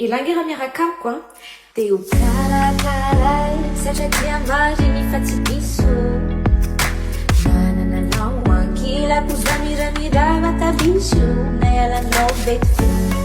Ilangy raha miaraka amiko de ho karakaray satria dia mariny fa tsy diso nanananao ankilako za miramirava tabiso na ialanao bety fo